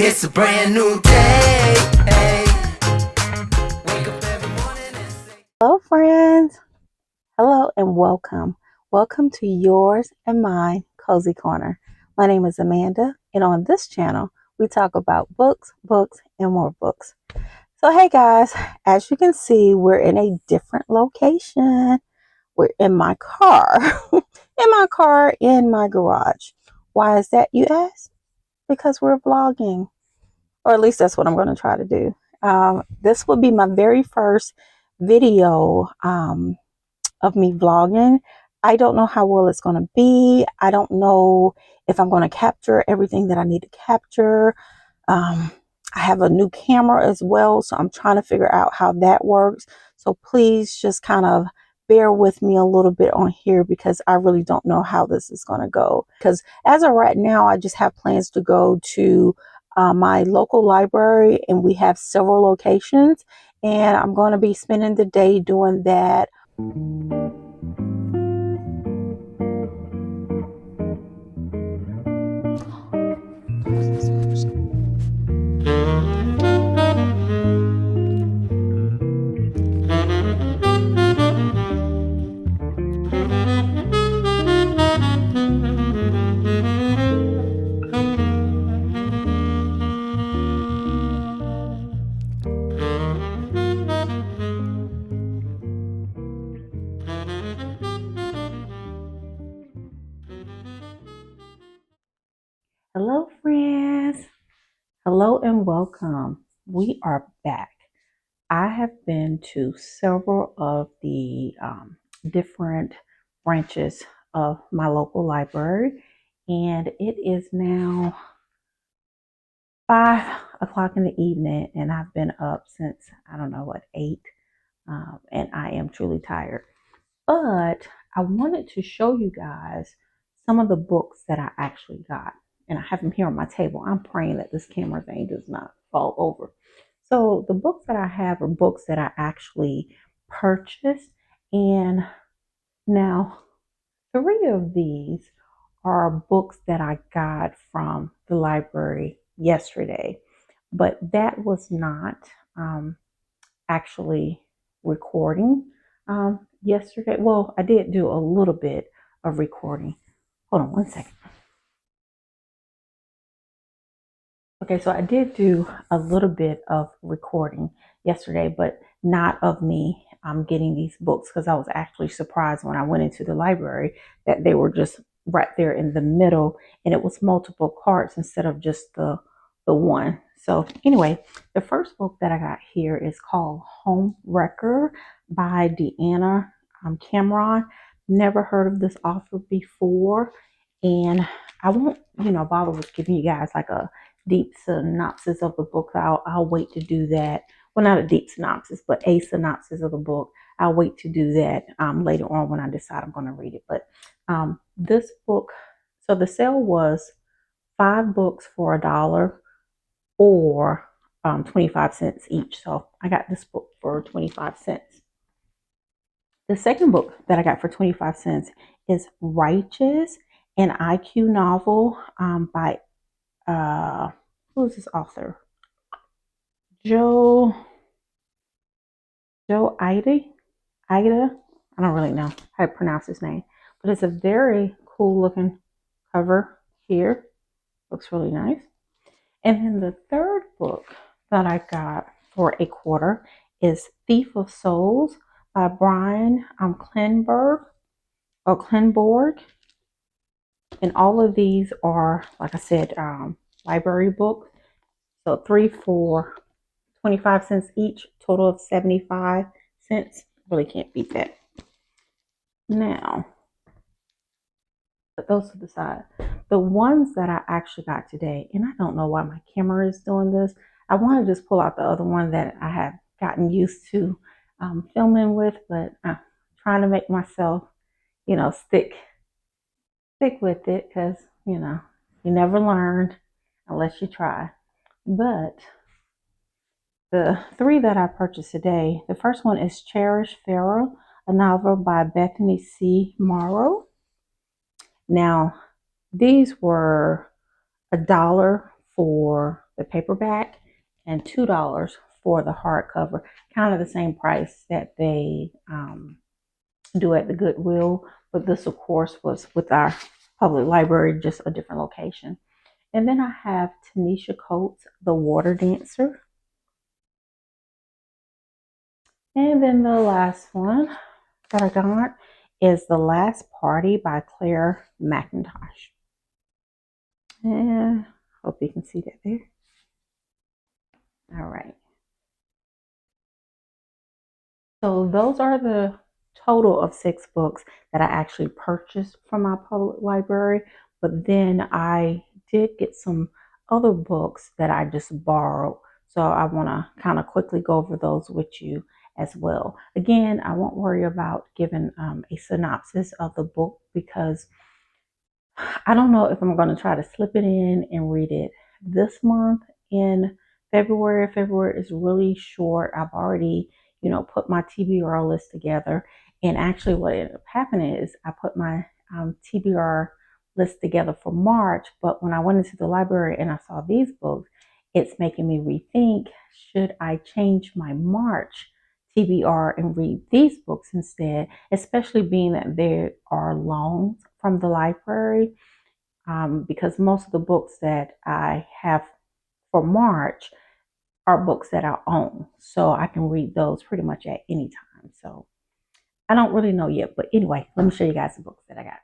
It's a brand new day. Hey. Wake up every morning and say, Hello, friends. Hello and welcome. Welcome to yours and mine Cozy Corner. My name is Amanda, and on this channel, we talk about books, and more books. So, hey guys, as you can see, we're in a different location. We're in my car, in my garage. Why is that, you ask? Because we're vlogging, or at least that's what I'm going to try to do. This will be my very first video of me vlogging. I don't know how well it's going to be. I don't know if I'm going to capture everything that I need to capture. I have a new camera as well, so I'm trying to figure out how that works. So please just kind of bear with me a little bit on here because I really don't know how this is going to go. Because as of right now, I just have plans to go to my local library, and we have several locations, and I'm going to be spending the day doing that. Hello, friends. Hello and welcome. We are back. I have been to several of the different branches of my local library, and it is now 5 o'clock in the evening, and I've been up since I don't know what 8, and I am truly tired. But I wanted to show you guys some of the books that I actually got. And I have them here on my table. I'm praying that this camera thing does not fall over. So the books that I have are books that I actually purchased. And now 3 of these are books that I got from the library yesterday. But that was not actually recording yesterday. Well, I did do a little bit of recording. Hold on one second. Okay, so I did do a little bit of recording yesterday, but not of me getting these books, because I was actually surprised when I went into the library that they were just right there in the middle, and it was multiple carts instead of just the one. So anyway, the first book that I got here is called Home Wrecker by Deanna Cameron. Never heard of this author before, and I won't, bother with giving you guys like a deep synopsis of the book. I'll wait to do that. Well, not a deep synopsis, but a synopsis of the book. I'll wait to do that later on when I decide I'm going to read it. But this book, so the sale was 5 books for $1 or 25 cents each. So I got this book for 25 cents. The second book that I got for 25 cents is Righteous, an IQ novel by who is this author? Joe Ida. I don't really know how to pronounce his name, but it's a very cool looking cover here. Looks really nice. And then the third book that I got for $1 is Thief of Souls by Brian Klinborg. And all of these are, like I said, library books. So 3 for 25 cents each, total of 75 cents. Really can't beat that. Now, put those to the side. The ones that I actually got today, and I don't know why my camera is doing this. I want to just pull out the other one that I have gotten used to filming with, but I'm trying to make myself, stick with it, because, you never learn unless you try. But the 3 that I purchased today, the first one is Cherish Pharaoh, a novel by Bethany C. Morrow. Now, these were $1 for the paperback and $2 for the hardcover. Kind of the same price that they do at the Goodwill, but this, of course, was with our public library, just a different location. And then I have Tanisha Coates' The Water Dancer. And then the last one that I got is The Last Party by Claire McIntosh. And hope you can see that there. All right. So those are the total of 6 books that I actually purchased from my public library. But then I did get some other books that I just borrowed. So I want to kind of quickly go over those with you as well. Again, I won't worry about giving a synopsis of the book because I don't know if I'm going to try to slip it in and read it this month in February. February is really short. I've already, put my TBR list together. And actually, what ended up happening is I put my TBR list together for March. But when I went into the library and I saw these books, it's making me rethink, should I change my March TBR and read these books instead, especially being that there are loans from the library, because most of the books that I have for March are books that I own. So I can read those pretty much at any time. So I don't really know yet. But anyway, let me show you guys the books that I got.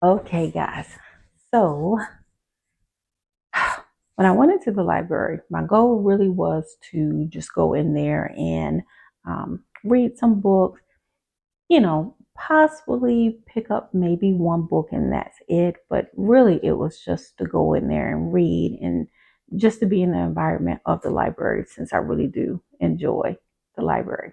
Okay, guys. So when I went into the library, my goal really was to just go in there and read some books, possibly pick up maybe one book and that's it. But really, it was just to go in there and read and just to be in the environment of the library since I really do enjoy the library.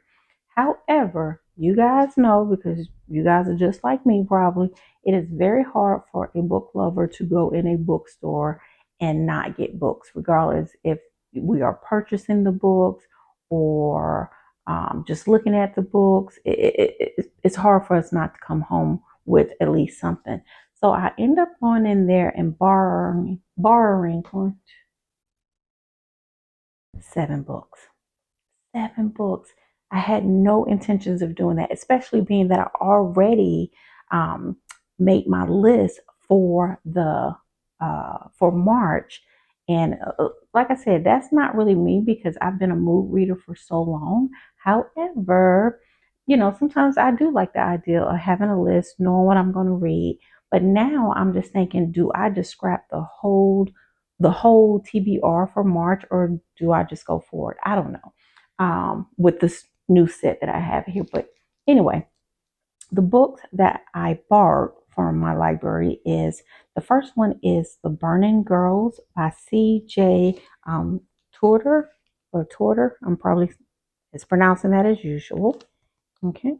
However, you guys know, because you guys are just like me probably, it is very hard for a book lover to go in a bookstore and not get books, regardless if we are purchasing the books or just looking at the books. It's hard for us not to come home with at least something. So I end up going in there and borrowing 7 books. 7 books. I had no intentions of doing that, especially being that I already um, made my list for the for March. And like I said, that's not really me because I've been a mood reader for so long. However, sometimes I do like the idea of having a list, knowing what I'm going to read. But now I'm just thinking, do I just scrap the whole TBR for March, or do I just go for it? I don't know, with this new set that I have here. But anyway, the books that I borrowed from my library is, the first one is The Burning Girls by C.J. Torter, or Torter. I'm probably mispronouncing that as usual. Okay.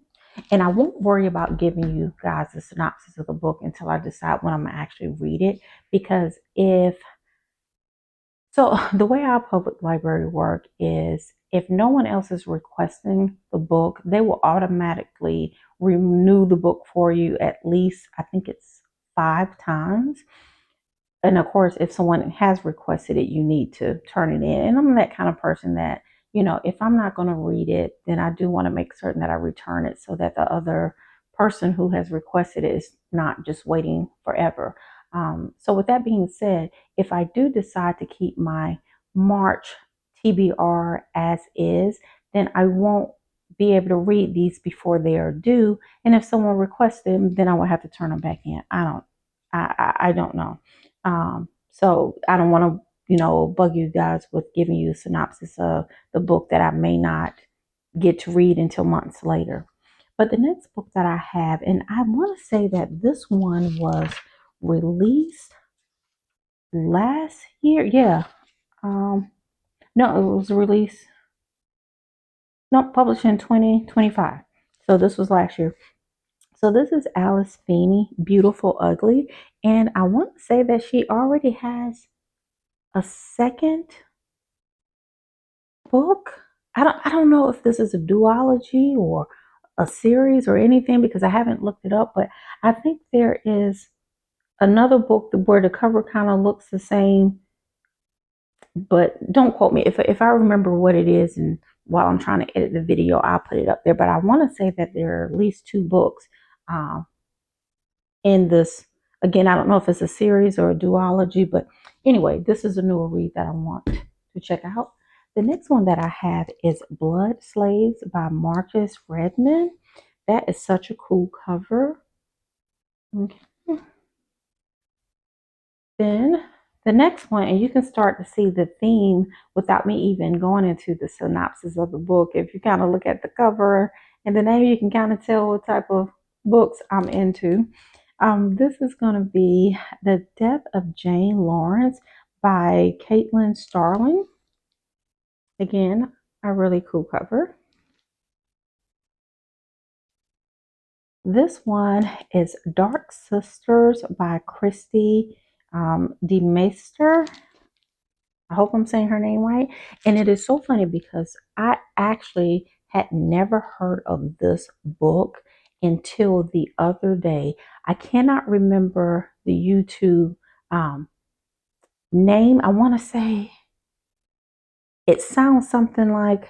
And I won't worry about giving you guys a synopsis of the book until I decide when I'm going to actually read it. Because the way our public library work is, if no one else is requesting the book, they will automatically renew the book for you at least, I think it's 5 times. And of course, if someone has requested it, you need to turn it in. And I'm that kind of person that, if I'm not going to read it, then I do want to make certain that I return it so that the other person who has requested it is not just waiting forever. So with that being said, if I do decide to keep my March TBR as is, then I won't be able to read these before they are due. And if someone requests them, then I will have to turn them back in. I don't know. So I don't want to, bug you guys with giving you a synopsis of the book that I may not get to read until months later. But the next book that I have, and I want to say that this one was released last year. Yeah. Um, no, it was released, no, published in 2025. So this was last year. So this is Alice Feeney, Beautiful Ugly. And I want to say that she already has a second book. I don't know if this is a duology or a series or anything because I haven't looked it up, but I think there is another book where the cover kind of looks the same, but don't quote me. If I remember what it is, and while I'm trying to edit the video, I'll put it up there. But I want to say that there are at least two books in this. Again, I don't know if it's a series or a duology, but anyway, this is a newer read that I want to check out. The next one that I have is Blood Slaves by Marcus Redmond. That is such a cool cover. Okay. Then the next one, and you can start to see the theme without me even going into the synopsis of the book. If you kind of look at the cover and the name, you can kind of tell what type of books I'm into. This is going to be The Death of Jane Lawrence by Caitlin Starling. Again, a really cool cover. This one is Dark Sisters by Christy DeMeister. I hope I'm saying her name right. And it is so funny because I actually had never heard of this book until the other day. I cannot remember the YouTube name. I want to say it sounds something like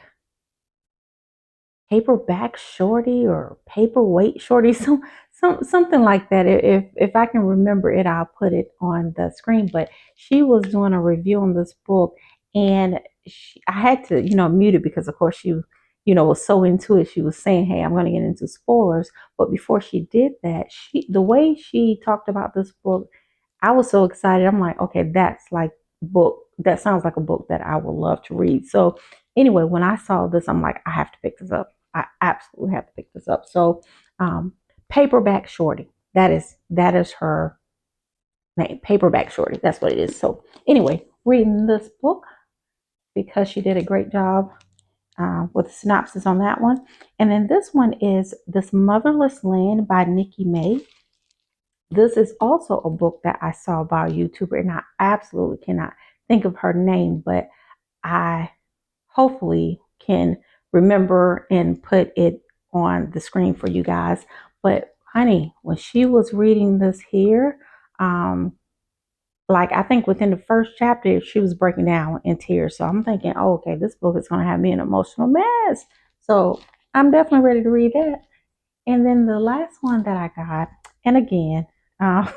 Paperback Shorty or Paperweight Shorty, something like that. If I can remember it, I'll put it on the screen. But she was doing a review on this book, and I had to, mute it because, of course, she, was so into it. She was saying, "Hey, I'm going to get into spoilers." But before she did that, the way she talked about this book, I was so excited. I'm like, okay, that's like book. That sounds like a book that I would love to read. So anyway, when I saw this, I'm like, I have to pick this up. I absolutely have to pick this up. So, Paperback Shorty. That is her name. Paperback Shorty. That's what it is. So, anyway, reading this book because she did a great job with a synopsis on that one. And then this one is This Motherless Land by Nikki May. This is also a book that I saw by a YouTuber, and I absolutely cannot think of her name, but I hopefully can remember and put it on the screen for you guys. But honey, when she was reading this here, like I think within the first chapter, she was breaking down in tears. So I'm thinking, oh, okay, this book is going to have me an emotional mess. So I'm definitely ready to read that. And then the last one that I got, and again, uh,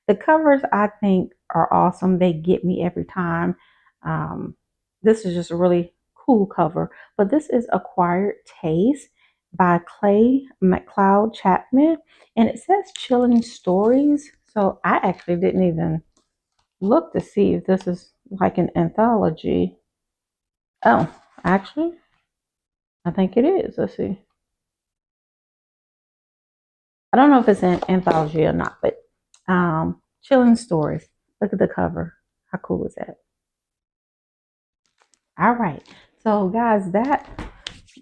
the covers I think are awesome. They get me every time. Um, this is just a really cool cover. But this is Acquired Taste by Clay McLeod Chapman. And it says Chilling Stories. So I actually didn't even look to see if this is like an anthology. Oh, actually, I think it is. Let's see. I don't know if it's an anthology or not, but Chilling Stories. Look at the cover. How cool is that? All right. So guys,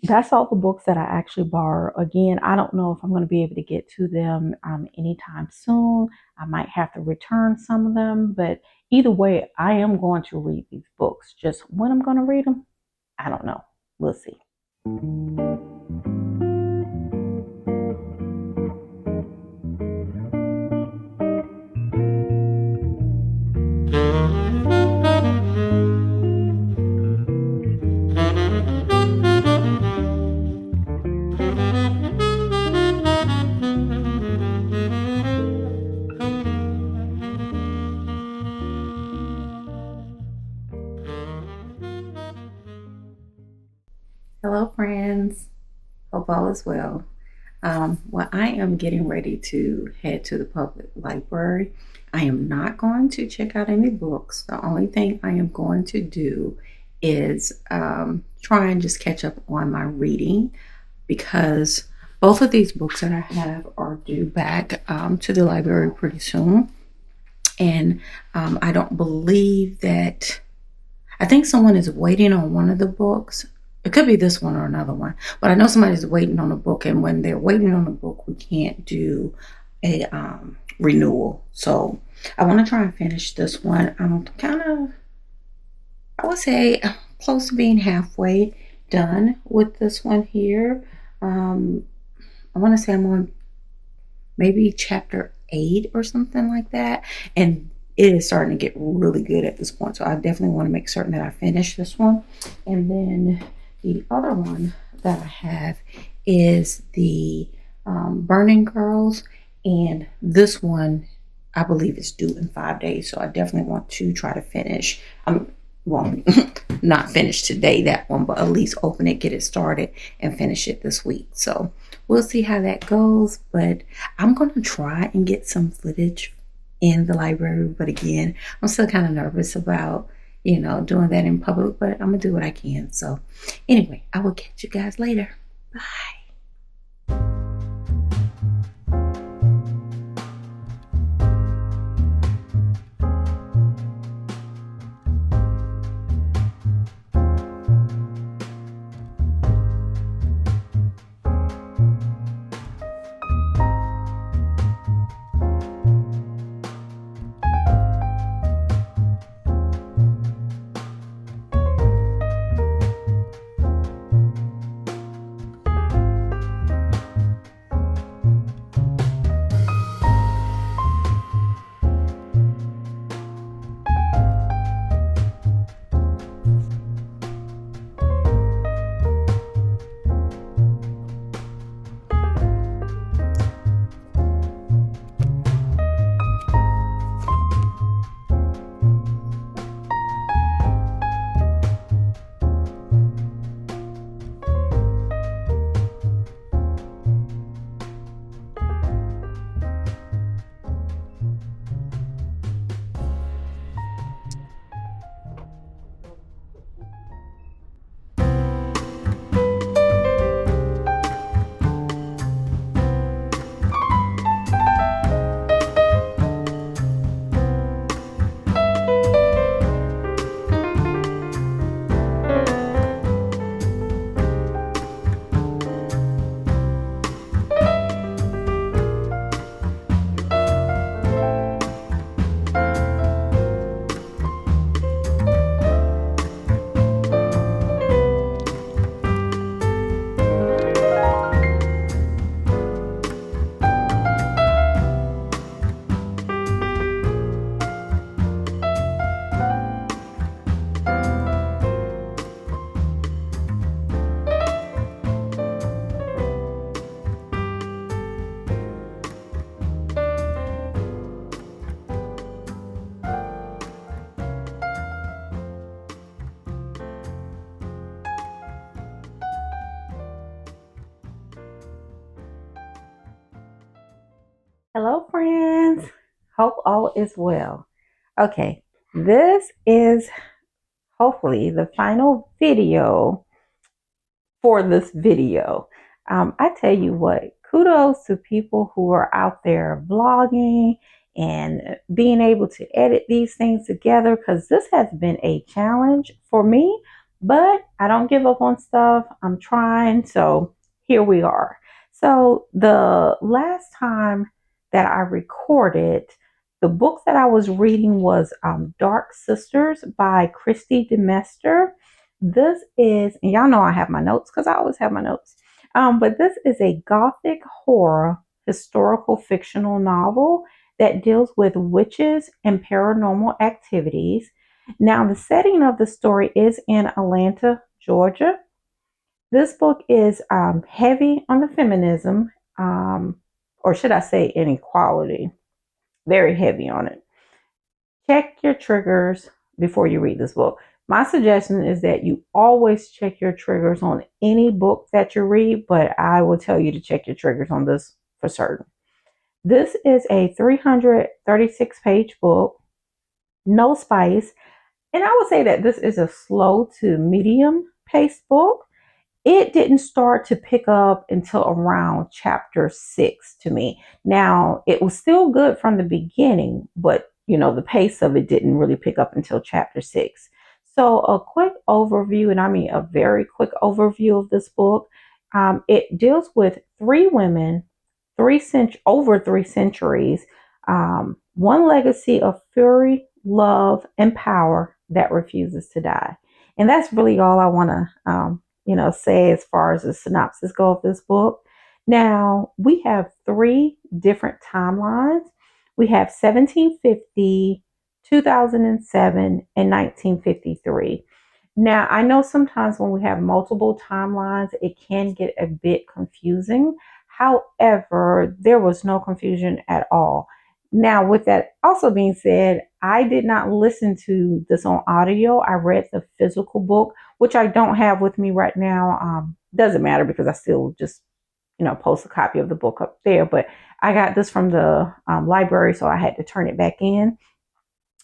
that's all the books that I actually borrow. Again, I don't know if I'm going to be able to get to them anytime soon. I might have to return some of them, but either way, I am going to read these books. Just when I'm going to read them, I don't know. We'll see. Hello, friends. Hope all is well. Well, I am getting ready to head to the public library. I am not going to check out any books. The only thing I am going to do is try and just catch up on my reading because both of these books that I have are due back to the library pretty soon. And I don't believe that, I think someone is waiting on one of the books. It could be this one or another one, but I know somebody's waiting on a book, and when they're waiting on a book, we can't do a renewal. So I want to try and finish this one. I'm kind of, I would say, close to being halfway done with this one here. I want to say I'm on maybe chapter 8 or something like that. And it is starting to get really good at this point. So I definitely want to make certain that I finish this one. And then the other one that I have is the Burning Girls. And this one, I believe, is due in 5 days. So I definitely want to try to finish. Well, not finish today, that one, but at least open it, get it started, and finish it this week. So we'll see how that goes. But I'm going to try and get some footage in the library. But again, I'm still kind of nervous about, doing that in public, but I'm going to do what I can. So anyway, I will catch you guys later. Bye. Hello, friends. Hope all is well. Okay, this is hopefully the final video for this video. I tell you what, kudos to people who are out there vlogging and being able to edit these things together, because this has been a challenge for me, but I don't give up on stuff. I'm trying. So here we are. So the last time that I recorded, the book that I was reading was Dark Sisters by Christy DeMester. This is, and y'all know I have my notes because I always have my notes. But this is a gothic horror historical fictional novel that deals with witches and paranormal activities. Now, the setting of the story is in Atlanta, Georgia. This book is heavy on the feminism, or should I say inequality, very heavy on it. Check your triggers before you read this book. My suggestion is that you always check your triggers on any book that you read, but I will tell you to check your triggers on this for certain. This is a 336-page book, no spice, and I would say that this is a slow to medium paced book. It didn't start to pick up until around chapter 6 to me. Now, it was still good from the beginning, but the pace of it didn't really pick up until chapter 6. So a quick overview, and I mean a very quick overview of this book. It deals with three women, over 3 centuries, one legacy of fury, love, and power that refuses to die. And that's really all I want to say as far as the synopsis go of this book. Now, we have 3 different timelines. We have 1750, 2007, and 1953. Now, I know sometimes when we have multiple timelines, it can get a bit confusing. However, there was no confusion at all. Now, with that also being said, I did not listen to this on audio. I read the physical book, which I don't have with me right now. Doesn't matter because I still just, post a copy of the book up there. But I got this from the library, so I had to turn it back in.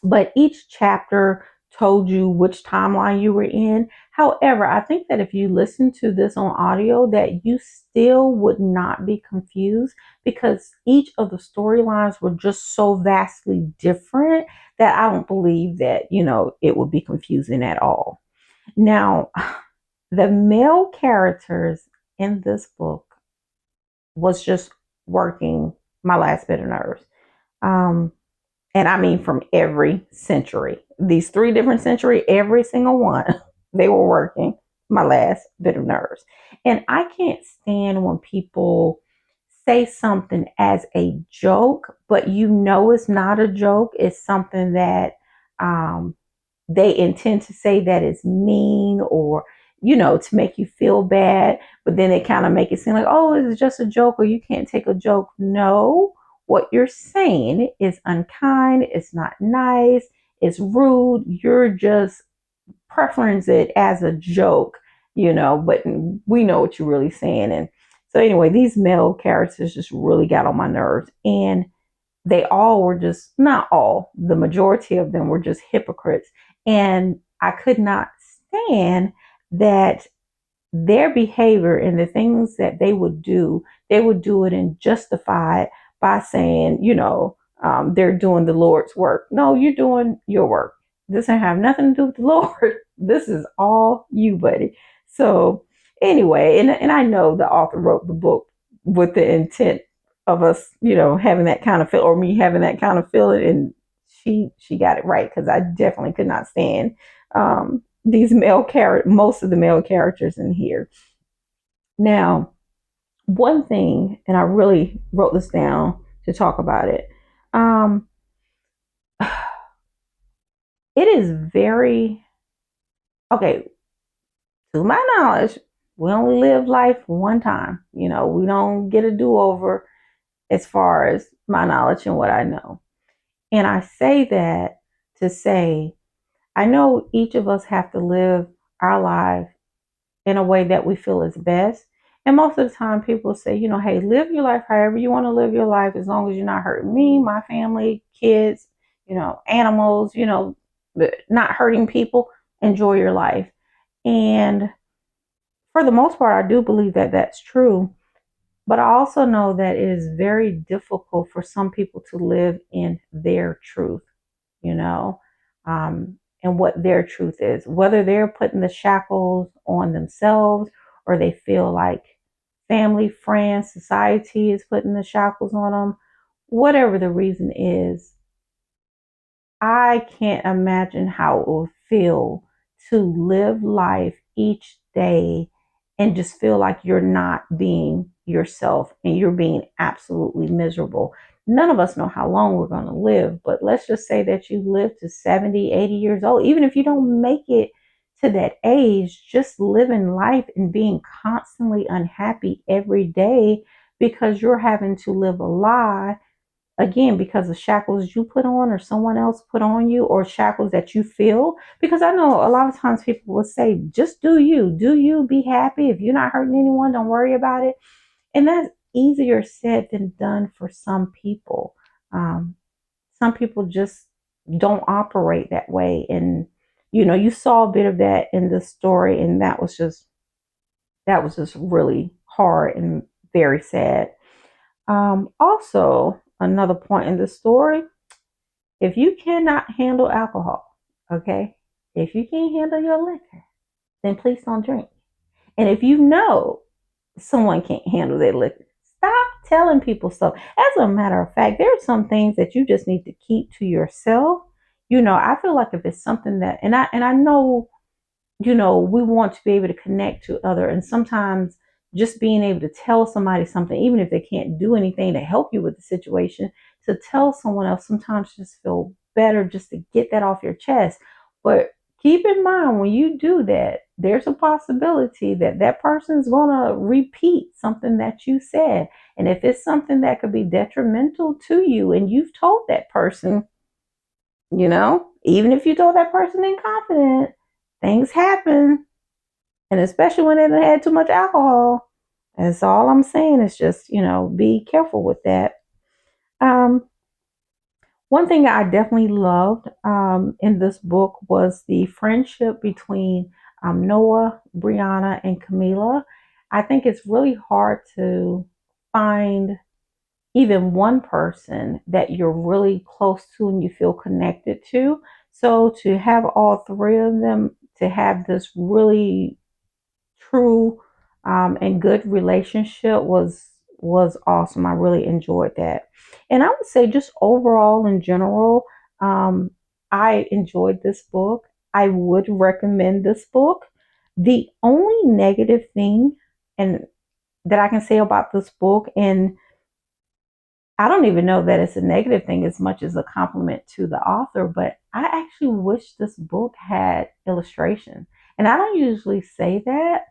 But each chapter told you which timeline you were in. However, I think that if you listen to this on audio, that you still would not be confused because each of the storylines were just so vastly different that I don't believe that, it would be confusing at all. Now, the male characters in this book was just working my last bit of nerves. Um, and I mean from every century. These three different centuries, every single one, they were working my last bit of nerves. And I can't stand when people say something as a joke, but it's not a joke. It's something that um, they intend to say that is mean or, to make you feel bad. But then they kind of make it seem like, oh, it's just a joke or you can't take a joke. No, what you're saying is unkind, it's not nice, it's rude, you're just preference it as a joke, but we know what you're really saying. And so anyway, these male characters just really got on my nerves. And they all were just, not all, the majority of them were just hypocrites. And I could not stand that their behavior and the things that they would do it and justify it by saying, they're doing the Lord's work. No, you're doing your work. This ain't have nothing to do with the Lord. This is all you, buddy. So anyway, and I know the author wrote the book with the intent of us, having that kind of feel, or me having that kind of feeling, and she got it right because I definitely could not stand these most of the male characters in here. Now, one thing, and I really wrote this down to talk about it. Um, it is very okay. To my knowledge, we only live life one time. We don't get a do-over as far as my knowledge and what I know. And I say that to say, I know each of us have to live our life in a way that we feel is best. And most of the time, people say, hey, live your life however you want to live your life, as long as you're not hurting me, my family, kids, animals, not hurting people. Enjoy your life. And for the most part, I do believe that that's true. But I also know that it is very difficult for some people to live in their truth, you know, and what their truth is, whether they're putting the shackles on themselves or they feel like family, friends, society is putting the shackles on them, whatever the reason is. I can't imagine how it will feel to live life each day and just feel like you're not being yourself and you're being absolutely miserable. None of us know how long we're going to live, but let's just say that you live to 70, 80 years old. Even if you don't make it to that age, just living life and being constantly unhappy every day because you're having to live a lie, again, because of shackles you put on or someone else put on you, or shackles that you feel. Because I know a lot of times people will say, just do you, be happy. If you're not hurting anyone, don't worry about it. And that's easier said than done for some people. Some people just don't operate that way. And, you saw a bit of that in the story, and that was just really hard and very sad. Also, another point in the story, if you cannot handle alcohol, okay, if you can't handle your liquor, then please don't drink. And if you know someone can't handle their liquor, stop telling people so. As a matter of fact, there are some things that you just need to keep to yourself. I feel like if it's something that, and I know, we want to be able to connect to other, and sometimes just being able to tell somebody something, even if they can't do anything to help you with the situation, to tell someone else sometimes just feel better just to get that off your chest. But keep in mind when you do that, there's a possibility that that person's going to repeat something that you said. And if it's something that could be detrimental to you and you've told that person, even if you told that person in confidence, things happen. And especially when they had too much alcohol. That's all I'm saying is just, be careful with that. Um, One thing I definitely loved in this book was the friendship between Noah, Brianna, and Camila. I think it's really hard to find even one person that you're really close to and you feel connected to. So to have all three of them to have this really true and good relationship was awesome. I really enjoyed that, and I would say just overall in general, um, I enjoyed this book. I would recommend this book. The only negative thing and that I can say about this book, and I don't even know that it's a negative thing as much as a compliment to the author, but I actually wish this book had illustration. And I don't usually say that,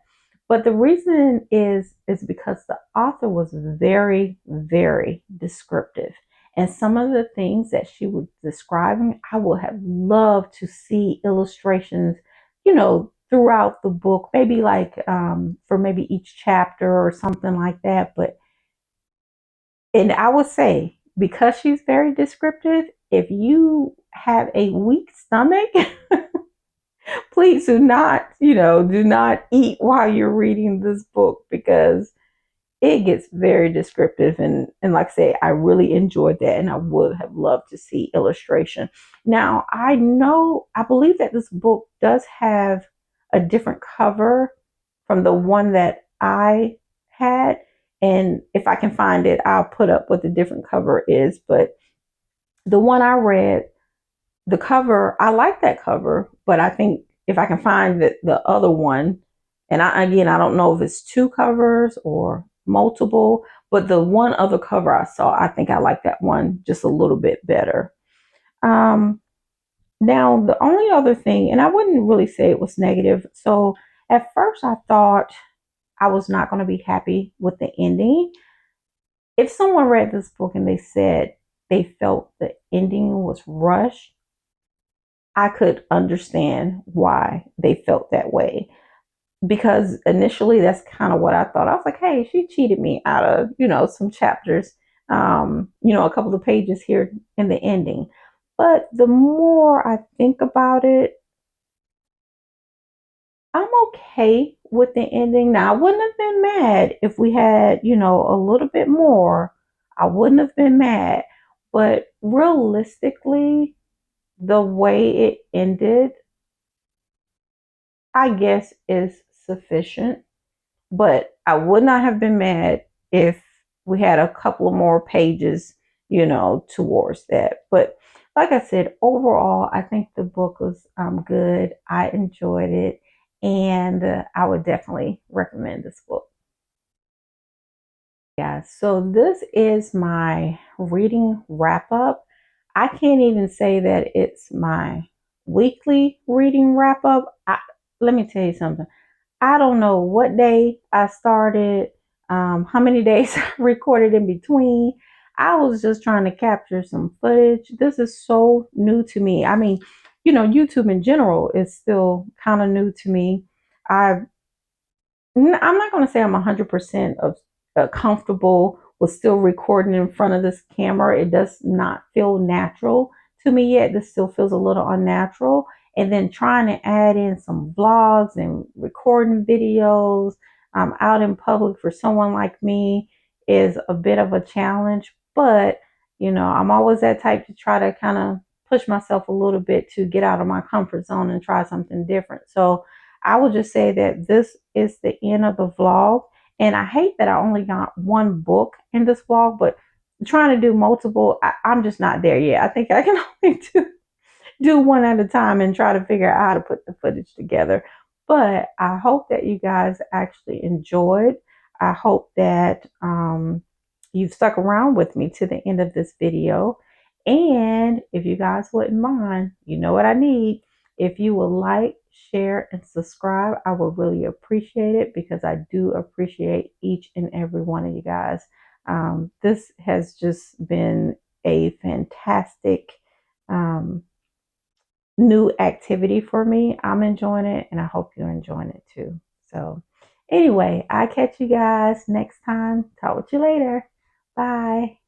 but the reason is because the author was very, very descriptive. And some of the things that she was describing, I would have loved to see illustrations, throughout the book, maybe like for maybe each chapter or something like that. And I would say, because she's very descriptive, if you have a weak stomach, please do not eat while you're reading this book because it gets very descriptive. And like I say, I really enjoyed that and I would have loved to see illustration. Now, I believe that this book does have a different cover from the one that I had. And if I can find it, I'll put up what the different cover is. But the one I read, the cover, I like that cover, but I think if I can find the other one, and I don't know if it's two covers or multiple, but the one other cover I saw, I think I like that one just a little bit better. Um, Now, the only other thing, and I wouldn't really say it was negative. So at first I thought I was not going to be happy with the ending. If someone read this book and they said they felt the ending was rushed, I could understand why they felt that way. Because initially, that's kind of what I thought. I was like, hey, she cheated me out of, some chapters, a couple of pages here in the ending. But the more I think about it, I'm okay with the ending. Now, I wouldn't have been mad if we had, a little bit more. I wouldn't have been mad. But realistically, the way it ended, I guess, is sufficient. But I would not have been mad if we had a couple of more pages, towards that. But like I said, overall, I think the book was good. I enjoyed it, and I would definitely recommend this book. Yeah, so this is my reading wrap up. I can't even say that it's my weekly reading wrap up. Let me tell you something. I don't know what day I started, how many days I recorded in between. I was just trying to capture some footage. This is so new to me. I mean, YouTube in general is still kind of new to me. I I'm not going to say I'm 100% of comfortable with still recording in front of this camera. It does not feel natural to me yet. This still feels a little unnatural. And then trying to add in some vlogs and recording videos out in public for someone like me is a bit of a challenge. But, I'm always that type to try to kind of push myself a little bit to get out of my comfort zone and try something different. So, I would just say that this is the end of the vlog. And I hate that I only got one book in this vlog, but trying to do multiple, I'm just not there yet. I think I can only do one at a time and try to figure out how to put the footage together. But I hope that you guys actually enjoyed. I hope that you've stuck around with me to the end of this video. And if you guys wouldn't mind, you know what I need. If you will like, share, and subscribe, I would really appreciate it because I do appreciate each and every one of you guys. This has just been a fantastic um, new activity for me. I'm enjoying it, and I hope you're enjoying it too. So, anyway, I'll catch you guys next time. Talk with you later. Bye.